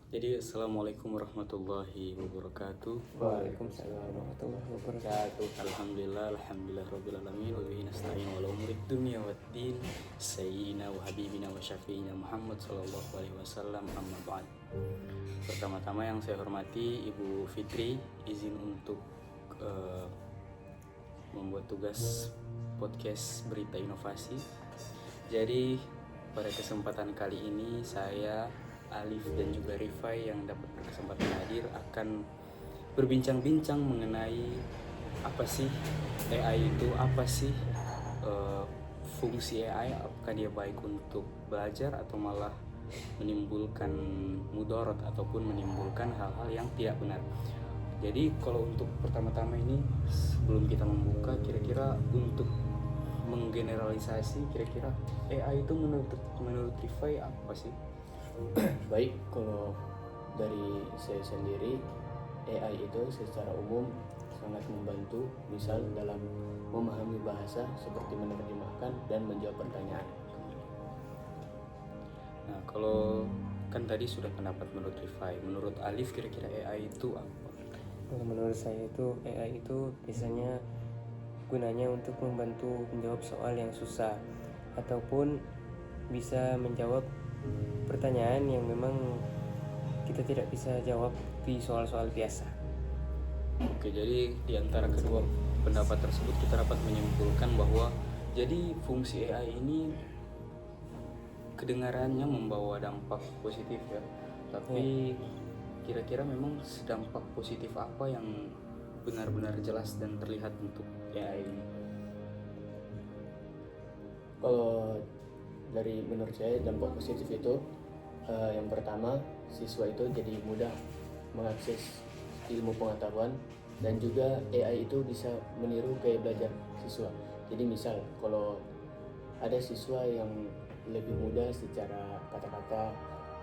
Jadi assalamualaikum warahmatullahi wabarakatuh. Waalaikumsalam warahmatullahi wabarakatuh. Alhamdulillah rabbil alamin wa bihi nasta'in ala umurid dunya waddin. Sayyidina wa habibina wa syafi'ina Muhammad sallallahu alaihi wasallam, amma ba'd. Pertama-tama yang saya hormati Ibu Fitri izin untuk membuat tugas podcast Berita Inovasi. Jadi pada kesempatan kali ini saya, Alif dan juga Rifai yang dapat berkesempatan hadir akan berbincang-bincang mengenai apa sih AI itu, apa sih fungsi AI, apakah dia baik untuk belajar atau malah menimbulkan mudarat ataupun menimbulkan hal-hal yang tidak benar. Jadi kalau untuk pertama-tama ini sebelum kita membuka, kira-kira untuk menggeneralisasi, kira-kira AI itu menurut Rifai apa sih? Baik, kalau dari saya sendiri, AI itu secara umum sangat membantu, misal dalam memahami bahasa seperti menerjemahkan dan menjawab pertanyaan. Nah, kalau kan tadi sudah pendapat menurut Rifai, menurut Alif kira-kira AI itu apa? Kalau menurut saya itu AI itu biasanya gunanya untuk membantu menjawab soal yang susah ataupun bisa menjawab pertanyaan yang memang kita tidak bisa jawab di soal-soal biasa. Oke, jadi di antara kedua pendapat tersebut kita dapat menyimpulkan bahwa jadi fungsi AI ini kedengarannya membawa dampak positif ya. Tapi kira-kira memang dampak positif apa yang benar-benar jelas dan terlihat untuk AI ini? Kalau dari menurut saya dampak positif itu yang pertama, siswa itu jadi mudah mengakses ilmu pengetahuan dan juga AI itu bisa meniru gaya belajar siswa. Jadi misal kalau ada siswa yang lebih mudah secara kata-kata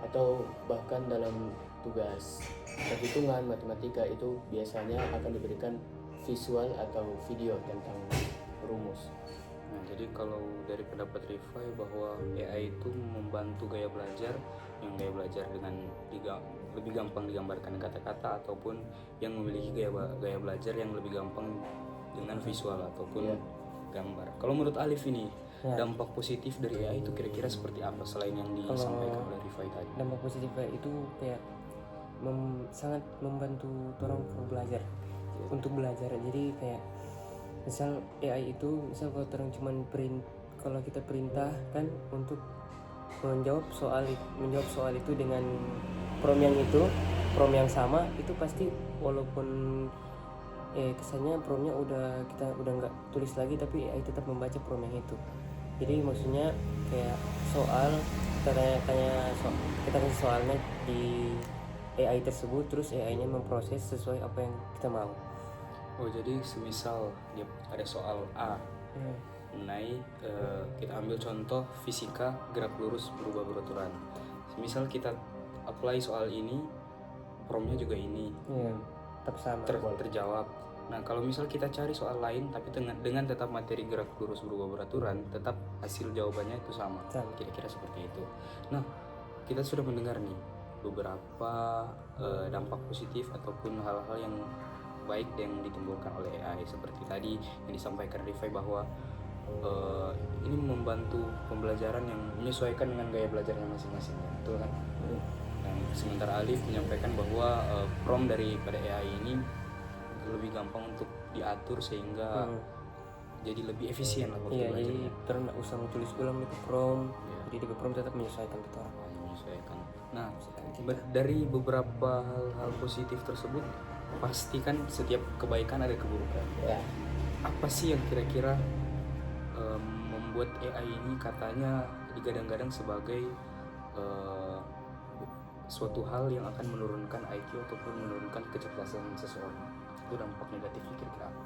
atau bahkan dalam tugas perhitungan matematika itu biasanya akan diberikan visual atau video tentang rumus. Nah, jadi kalau dari pendapat Rifai bahwa AI itu membantu gaya belajar, yang gaya belajar dengan lebih gampang digambarkan kata-kata ataupun yang memiliki gaya belajar yang lebih gampang dengan visual ataupun gambar. Kalau menurut Alif ini, dampak positif dari AI itu kira-kira seperti apa selain yang disampaikan oleh Rifai tadi? Dampak positif itu kayak sangat membantu orang belajar untuk belajar. Jadi kayak misal AI itu, misal kalau kita perintah kan untuk menjawab soal itu dengan prompt yang sama, itu pasti walaupun kesannya promptnya kita udah nggak tulis lagi, tapi AI tetap membaca prompt yang itu. Jadi maksudnya kayak kita kasih soalnya di AI tersebut, terus AI-nya memproses sesuai apa yang kita mau. Oh, jadi semisal dia ada soal A mengenai kita ambil contoh fisika gerak lurus berubah beraturan. Semisal kita apply soal ini, promptnya juga ini, tetap sama, terjawab. Nah, kalau misal kita cari soal lain tapi dengan tetap materi gerak lurus berubah beraturan, tetap hasil jawabannya itu sama. Kira-kira seperti itu. Nah, kita sudah mendengar nih beberapa dampak positif ataupun hal-hal yang baik yang ditimbulkan oleh AI, seperti tadi yang disampaikan Rifai bahwa ini membantu pembelajaran yang menyesuaikan dengan gaya belajarnya masing-masing, betul kan? Dan sementara Alif menyampaikan bahwa prompt daripada AI ini lebih gampang untuk diatur sehingga jadi lebih efisien lah waktu belajarnya. Jadi terus nggak usah tulis ulang itu prompt. Jadi di prompt tetap menyesuaikan kita. Menyesuaikan. Nah, dari beberapa hal positif tersebut, pasti kan setiap kebaikan ada keburukan. Apa sih yang kira-kira membuat AI ini katanya digadang-gadang sebagai suatu hal yang akan menurunkan IQ ataupun menurunkan kecerdasan seseorang? Itu dampak negatifnya kira-kira apa?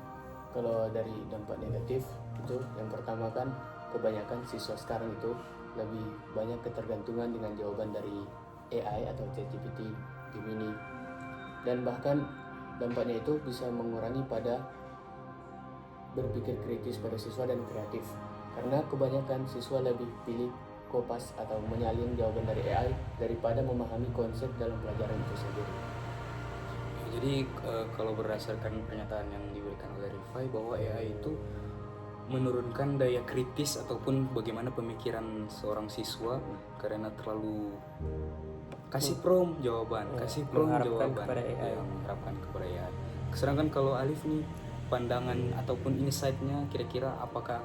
Kalau dari dampak negatif itu yang pertama kan kebanyakan siswa sekarang itu lebih banyak ketergantungan dengan jawaban dari AI atau ChatGPT, Gemini, dan bahkan dampaknya itu bisa mengurangi pada berpikir kritis pada siswa dan kreatif, karena kebanyakan siswa lebih pilih kopas atau menyalin jawaban dari AI daripada memahami konsep dalam pelajaran itu sendiri. Jadi kalau berdasarkan pernyataan yang diberikan oleh Rifai bahwa AI itu menurunkan daya kritis ataupun bagaimana pemikiran seorang siswa karena terlalu kasih prompt jawaban, kasih prompt mengharapkan jawaban kepada AI. yang mengharapkan kepada AI. Sedangkan kalau Alif nih pandangan ataupun insight-nya kira-kira apakah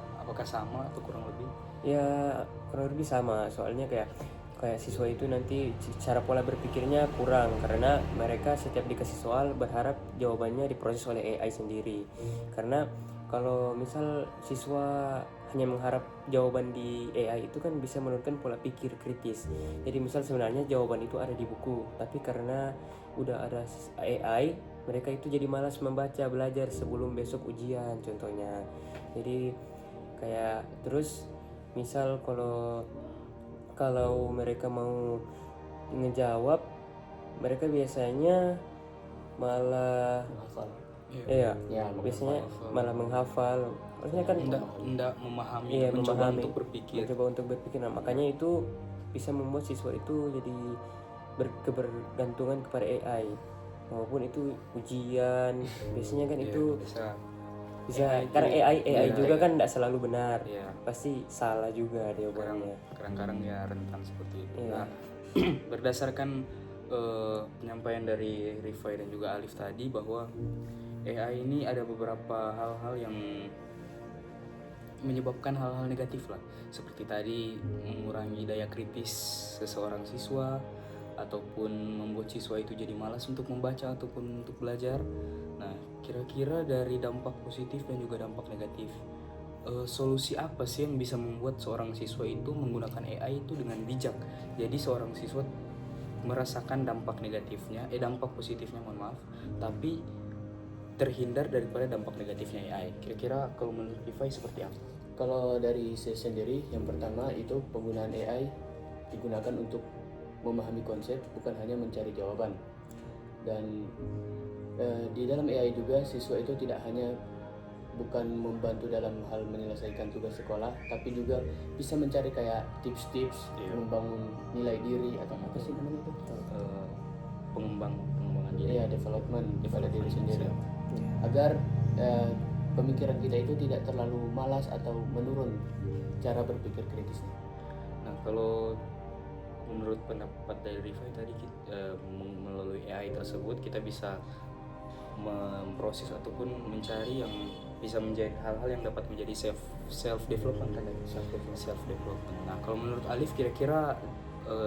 sama atau kurang lebih? Ya kurang lebih sama, soalnya kayak siswa itu nanti cara pola berpikirnya kurang karena mereka setiap dikasih soal berharap jawabannya diproses oleh AI sendiri. Karena kalau misal siswa hanya mengharap jawaban di AI itu kan bisa menurunkan pola pikir kritis. Jadi misal sebenarnya jawaban itu ada di buku, tapi karena udah ada AI, mereka itu jadi malas membaca, belajar sebelum besok ujian contohnya. Jadi kayak terus misal kalau mereka mau ngejawab, mereka biasanya malah Menghafal. iya, Ya, biasanya malah menghafal. Maksudnya kan Enggak memahami, iya, mencoba memahami, untuk berpikir. Nah, makanya itu bisa membuat siswa itu jadi kebergantungan kepada AI maupun itu ujian. Biasanya kan itu bisa karena AI juga kan tidak selalu benar, pasti salah juga jawabannya. Kadang-kadang ya rentan seperti itu. Iya. Nah, berdasarkan penyampaian dari Rifai dan juga Alif tadi bahwa AI ini ada beberapa hal-hal yang menyebabkan hal-hal negatif lah, seperti tadi mengurangi daya kritis seseorang siswa ataupun membuat siswa itu jadi malas untuk membaca ataupun untuk belajar. Nah, kira-kira dari dampak positif dan juga dampak negatif, solusi apa sih yang bisa membuat seorang siswa itu menggunakan AI itu dengan bijak? Jadi seorang siswa merasakan dampak negatifnya, dampak positifnya mohon maaf, tapi terhindar daripada dampak negatifnya AI. Kira-kira kalau menurut Rifai seperti apa? Kalau dari saya sendiri, yang pertama itu penggunaan AI digunakan untuk memahami konsep, bukan hanya mencari jawaban. Dan di dalam AI juga siswa itu tidak hanya bukan membantu dalam hal menyelesaikan tugas sekolah, tapi juga bisa mencari kayak tips-tips membangun nilai diri atau apa sih namanya itu? Pengembangan diri. Iya, development pada diri sendiri. Agar pemikiran kita itu tidak terlalu malas atau menurun cara berpikir kritisnya. Nah, kalau menurut pendapat dari Rifai tadi, melalui AI tersebut kita bisa memproses ataupun mencari yang bisa menjadi hal-hal yang dapat menjadi self development kan, self development. Nah, kalau menurut Alif kira-kira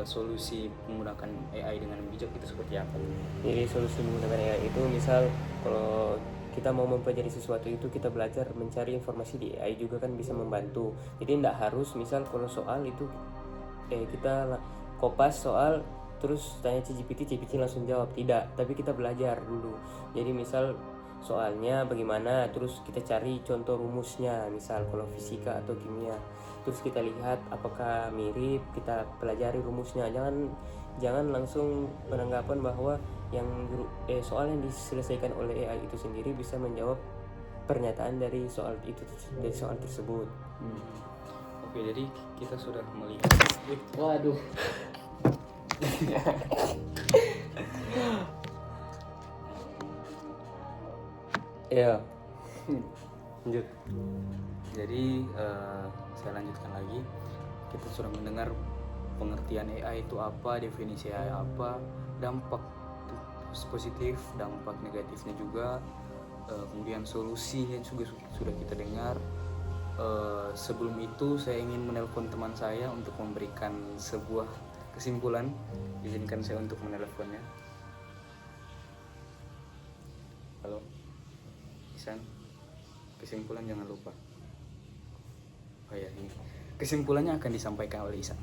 solusi menggunakan AI dengan bijak itu seperti apa? Jadi solusi menggunakan AI itu misal kalau kita mau mempelajari sesuatu itu kita belajar mencari informasi di AI juga kan bisa membantu. Jadi tidak harus misal kalau soal itu kita kopas soal terus tanya ChatGPT langsung jawab, tidak, tapi kita belajar dulu. Jadi misal soalnya bagaimana, terus kita cari contoh rumusnya, misal kalau fisika atau kimia, terus kita lihat apakah mirip, kita pelajari rumusnya. Jangan langsung beranggapan bahwa yang soal yang diselesaikan oleh AI itu sendiri bisa menjawab pernyataan dari soal tersebut. Oke, jadi kita sudah melihat. Waduh. Ya. Lanjut. Jadi saya lanjutkan lagi. Kita sudah mendengar pengertian AI itu apa, definisi AI apa, dampak positif, dampak negatifnya juga, kemudian solusinya juga sudah kita dengar. Sebelum itu saya ingin menelpon teman saya untuk memberikan sebuah kesimpulan. Izinkan saya untuk menelponnya. Halo, Isan. Kesimpulan jangan lupa. Oh ya, ini kesimpulannya akan disampaikan oleh Isan.